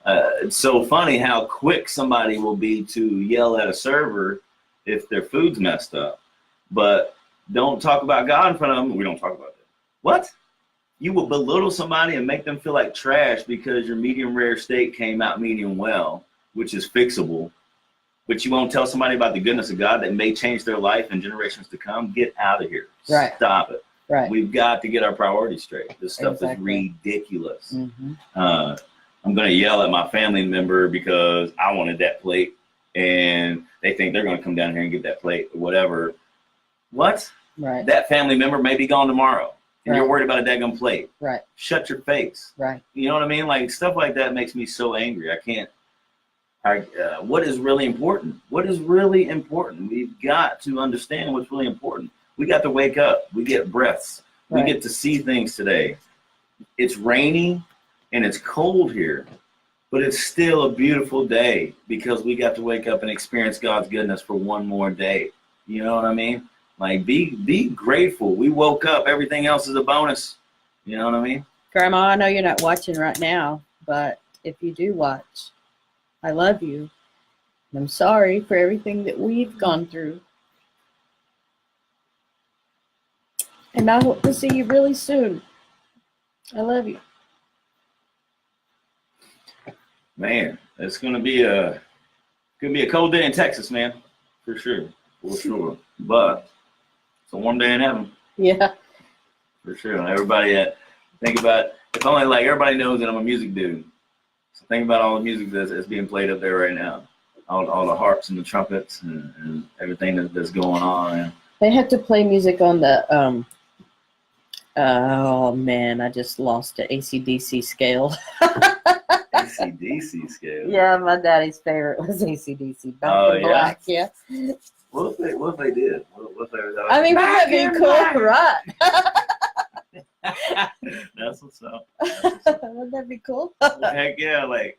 It's so funny how quick somebody will be to yell at a server if their food's messed up. But don't talk about God in front of them. We don't talk about that. What? You will belittle somebody and make them feel like trash because your medium rare steak came out medium well, which is fixable. But you won't tell somebody about the goodness of God that may change their life in generations to come. Get out of here. Right. Stop it. Right. We've got to get our priorities straight. This stuff is ridiculous. Mm-hmm. I'm going to yell at my family member because I wanted that plate and they think they're going to come down here and get that plate or whatever. What? Right. That family member may be gone tomorrow and right. You're worried about a daggum plate. Right. Shut your face. Right. You know what I mean? Like stuff like that makes me so angry. What is really important? What is really important? We've got to understand what's really important. We got to wake up. We get breaths. Right. We get to see things today. It's rainy and it's cold here, but it's still a beautiful day because we got to wake up and experience God's goodness for one more day. You know what I mean? Like be grateful. We woke up. Everything else is a bonus. You know what I mean? Grandma, I know you're not watching right now, but if you do watch, I love you. I'm sorry for everything that we've gone through. And I hope to see you really soon. I love you. Man, it's gonna be a cold day in Texas, man. For sure. But it's a warm day in heaven. Yeah. For sure. And everybody think about if only like everybody knows that I'm a music dude. So think about all the music that's being played up there right now. All the harps and the trumpets and everything that's going on. Man. They had to play music on the oh man, I just lost the AC/DC scale. AC/DC scale. Yeah, my daddy's favorite was AC/DC. Back in Black, yeah. What if they did? What if they were I mean, wouldn't that be cool, right? That's what's up. Wouldn't that be cool? Heck yeah, like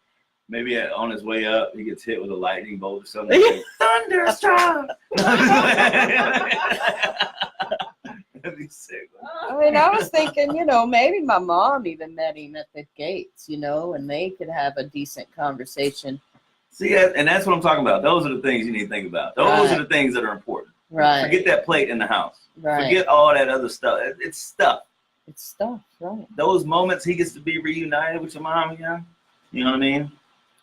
maybe on his way up, he gets hit with a lightning bolt or something. Like, thunderstruck! That'd be sick. I mean, I was thinking, maybe my mom even met him at the gates, and they could have a decent conversation. See, and that's what I'm talking about. Those are the things you need to think about. Those are the things that are important. Right. Forget that plate in the house. Right. Forget all that other stuff. It's stuff. It's stuff, right. Those moments he gets to be reunited with your mom again. You know what I mean?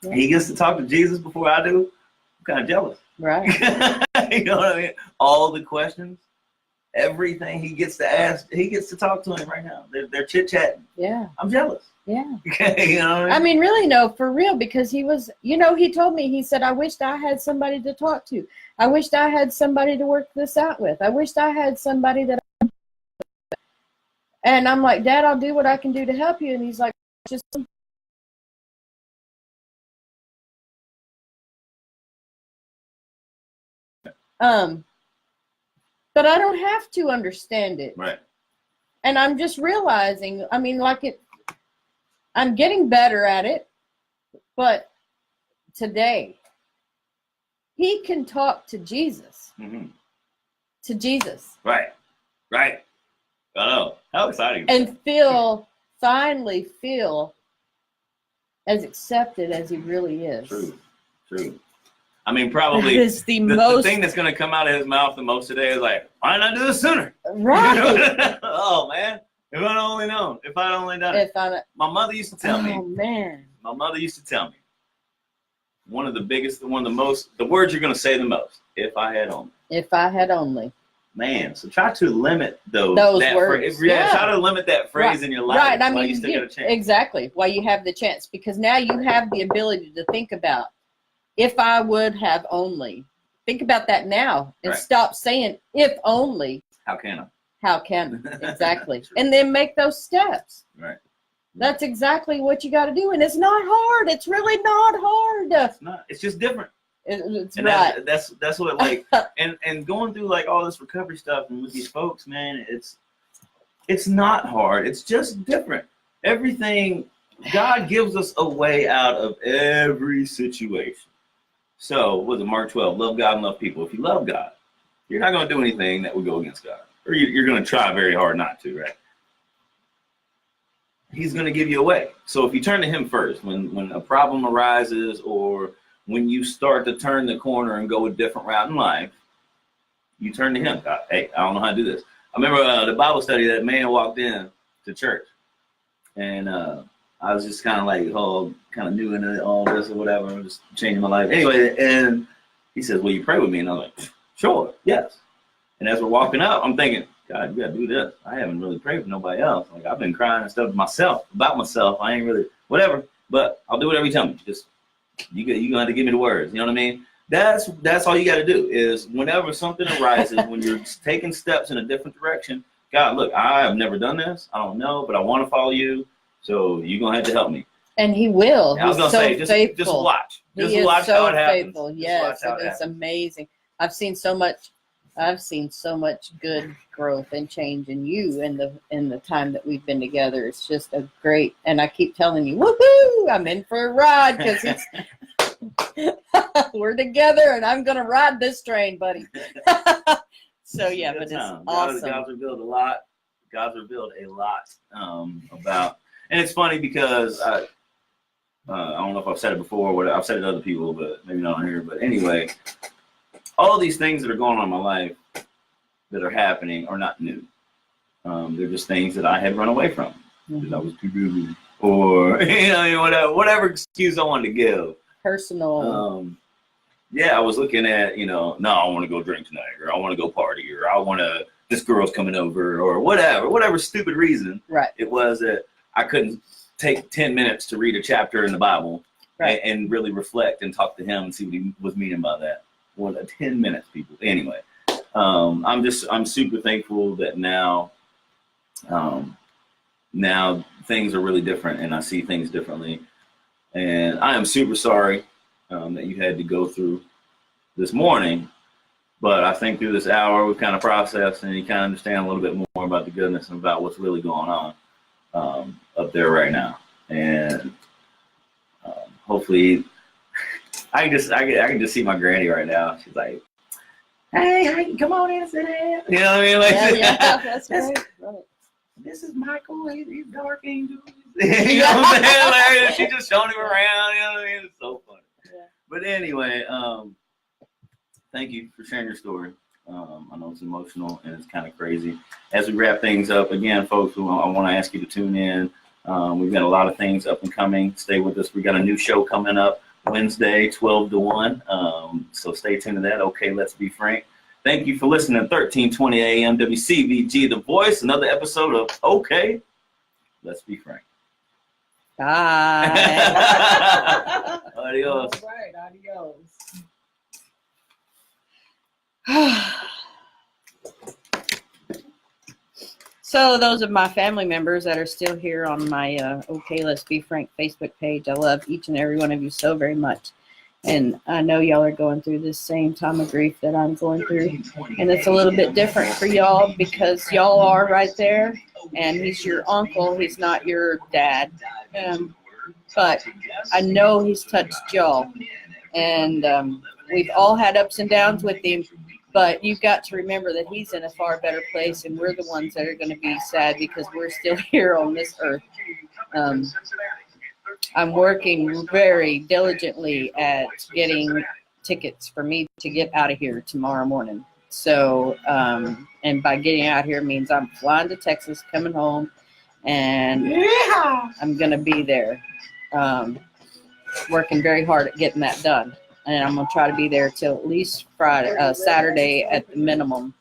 Yeah. He gets to talk to Jesus before I do. I'm kind of jealous. Right. You know what I mean? All the questions. everything he gets to ask, he gets to talk to him right now. They're chit chatting. Yeah. I'm jealous. Yeah. Okay, you know what I mean, really, no, for real, because he was, you know, he told me, he said, I wished I had somebody to talk to. I wished I had somebody to work this out with. I wished I had somebody that. And I'm like, Dad, I'll do what I can do to help you. And he's like, just. But I don't have to understand it. Right. And I'm just realizing, I mean, I'm getting better at it, but today, he can talk to Jesus. Mm-hmm. To Jesus. Right. Right. I know. How exciting. And finally feel as accepted as he really is. True. I mean, probably that is the thing that's going to come out of his mouth the most today is like, why didn't I do this sooner? Right. Oh, man. If I'd only known. If I'd only done it. My mother used to tell me. Oh, man. My mother used to tell me. The words you're going to say the most. If I had only. If I had only. Man, so try to limit those words. Try to limit that phrase in your life. Right. I mean, you still got a chance. Exactly. While you have the chance. Because now you have the ability to think about, if I would have only. Think about that now and stop saying, if only. How can I? How can I? Exactly. And then make those steps. Right. That's exactly what you got to do. And it's not hard. It's really not hard. It's not. It's just different. It's and right. That's what, like, and going through like all this recovery stuff and with these folks, man, it's not hard. It's just different. Everything, God gives us a way out of every situation. So, was it Mark 12? Love God and love people. If you love God, you're not going to do anything that would go against God. Or you're going to try very hard not to, right? He's going to give you a way. So if you turn to him first, when a problem arises or when you start to turn the corner and go a different route in life, you turn to him. God, hey, I don't know how to do this. I remember the Bible study, that man walked in to church. And I was just kind of like, kind of new into all this or whatever. I'm just changing my life. Anyway, and he says, will you pray with me? And I'm like, sure, yes. And as we're walking up, I'm thinking, God, you got to do this. I haven't really prayed for nobody else. Like, I've been crying and stuff about myself. I ain't really, whatever. But I'll do whatever you tell me. Just, you're going to have to give me the words. You know what I mean? That's all you got to do is whenever something arises, when you're taking steps in a different direction, God, look, I have never done this. I don't know, but I want to follow you. So you're going to have to help me. And he will. I was going to say, just watch. Just watch how it happens. Faithful. Yes, it's amazing. I've seen so much good growth and change in you in the time that we've been together. It's just a great, and I keep telling you, woohoo! I'm in for a ride because it's we're together, and I'm gonna ride this train, buddy. So yeah, but it's awesome. God's revealed a lot. About, and it's funny because I don't know if I've said it before. I've said it to other people, but maybe not on here. But anyway. All these things that are going on in my life that are happening are not new. They're just things that I had run away from because I was too busy, or whatever excuse I wanted to give. Personal. I was looking at no, I want to go drink tonight, or I want to go party, or this girl's coming over, or whatever stupid reason. Right. It was that I couldn't take 10 minutes to read a chapter in the Bible, right, and really reflect and talk to him and see what he was meaning by that. 10 minutes, people. Anyway, I'm super thankful that now things are really different and I see things differently. And I am super sorry that you had to go through this morning, but I think through this hour we've kind of processed and you kind of understand a little bit more about the goodness and about what's really going on up there right now. And hopefully I can just see my granny right now. She's like, "Hey, come on in and sit down." You know what I mean? Like, that's right. This is Michael. He's dark angel. You know what I'm saying? Like, she just showing him around. You know what I mean? It's so funny. Yeah. But anyway, thank you for sharing your story. I know it's emotional and it's kind of crazy. As we wrap things up, again, folks, I want to ask you to tune in. We've got a lot of things up and coming. Stay with us. We got a new show coming up Wednesday, 12 to 1. So stay tuned to that. Okay, let's be frank. Thank you for listening to 1320 AM WCVG The Voice, another episode of OK, Let's Be Frank. Bye. Adios. All right, adios. So those are my family members that are still here on my OK Let's Be Frank Facebook page. I love each and every one of you so very much. And I know y'all are going through this same time of grief that I'm going through. And it's a little bit different for y'all because y'all are right there. And he's your uncle. He's not your dad. But I know he's touched y'all. And we've all had ups and downs with him. But you've got to remember that he's in a far better place. And we're the ones that are going to be sad because we're still here on this earth. I'm working very diligently at getting tickets for me to get out of here tomorrow morning. So, and by getting out here means I'm flying to Texas, coming home, and I'm going to be there, working very hard at getting that done. And I'm going to try to be there till at least Saturday at the minimum.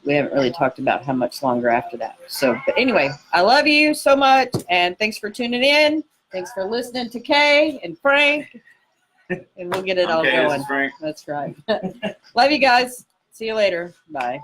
We haven't really talked about how much longer after that. So, but anyway, I love you so much, and thanks for tuning in. Thanks for listening to Kay and Frank, and we'll get it all Okay, this going. is Frank. That's right. Love you guys. See you later. Bye.